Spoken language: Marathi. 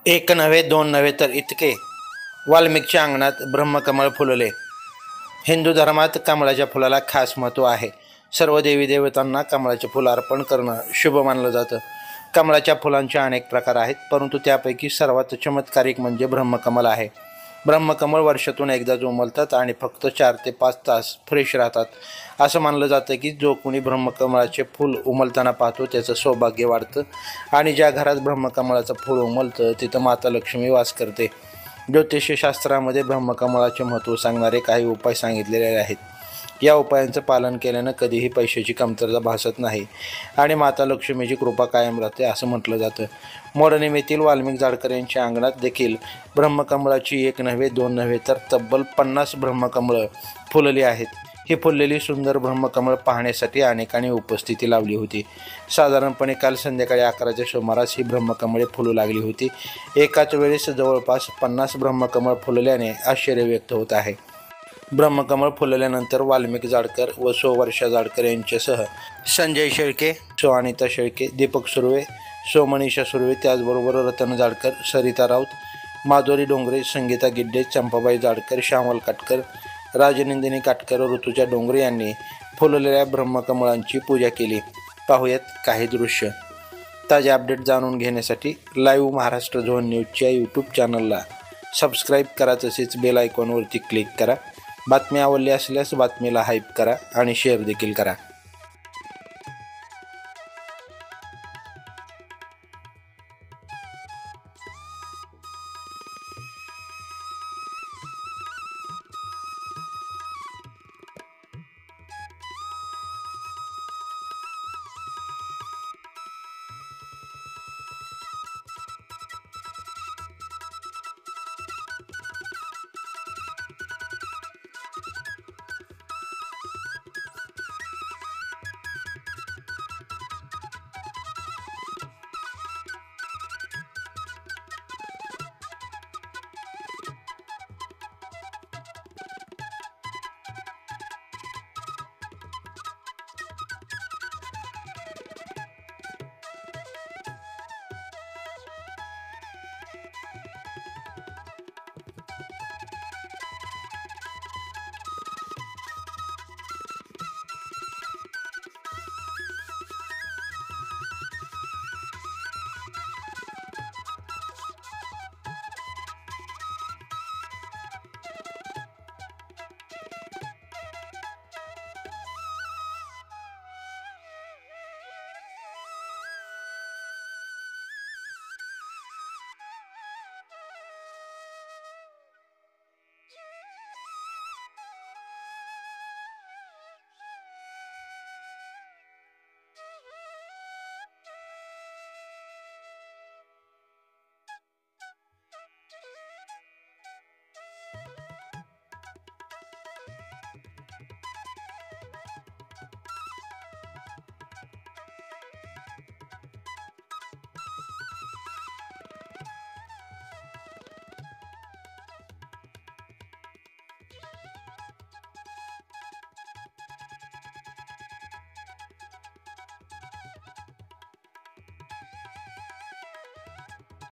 एक नव्हे दोन नव्हे तर इतके वाल्मिकच्या अंगणात ब्रह्मकमळ फुलले। हिंदू धर्मात कमळाच्या फुलाला खास महत्त्व आहे। सर्व देवी देवतांना कमळाचे फुल अर्पण करणं शुभ मानलं जातं। कमळाच्या फुलांचे अनेक प्रकार आहेत, परंतु त्यापैकी सर्वात चमत्कारिक म्हणजे ब्रह्मकमळ आहे। ब्रह्मकमळ वर्षातून एकदाच उमलतात आणि फक्त 4 ते 5 तास फ्रेश राहतात। असं मानलं जातं की जो कोणी ब्रह्मकमळाचे फूल उमलताना पाहतो त्याचं सौभाग्य वाढतं आणि ज्या घरात ब्रह्मकमळाचं फूल उमलतं तिथं माता लक्ष्मी वास करते। ज्योतिषशास्त्रामध्ये ब्रह्मकमळाचे महत्त्व सांगणारे काही उपाय सांगितलेले आहेत। या उपायांचं पालन केल्यानं कधीही पैशाची कमतरता भासत नाही आणि माता लक्ष्मीची कृपा कायम राहते असं म्हटलं जातं। मोडणीमेतील वाल्मिक जाडकर यांच्या अंगणात देखील ब्रह्मकमळाची एक नव्हे दोन नव्हे तर तब्बल 50 ब्रह्मकमळं फुलली आहेत। ही फुललेली सुंदर ब्रह्मकमळ पाहण्यासाठी अनेकांनी उपस्थिती लावली होती। साधारणपणे काल संध्याकाळी 11च्या सुमारास ही ब्रह्मकमळे फुलू लागली होती। एकाच वेळेस जवळपास 50 ब्रह्मकमळ फुलल्याने आश्चर्य व्यक्त होत आहे। ब्रह्मकमळ फुलल्यानंतर वाल्मिक जाडकर व सौ वर्षा जाडकर यांच्यासह संजय शेळके, सौ अनिता शेळके, दीपक सुर्वे, सौ मनीषा सुर्वे, त्याचबरोबर रतन जाडकर, सरिता राऊत, माधुरी डोंगरे, संगीता गिड्डे, चंपाबाई जाडकर, श्यामल काटकर, राजनंदिनी काटकर, ऋतुजा डोंगरे यांनी फुललेल्या ब्रह्मकमळांची पूजा केली। पाहूयात काही दृश्य। ताजे अपडेट जाणून घेण्यासाठी लाईव्ह महाराष्ट्र झोन न्यूजच्या यूट्यूब चॅनलला सबस्क्राईब करा, तसेच बेल आयकॉनवरती क्लिक करा। बातमी आवडली असल्यास बातमीला हाईप करा आणि शेअर देखील करा।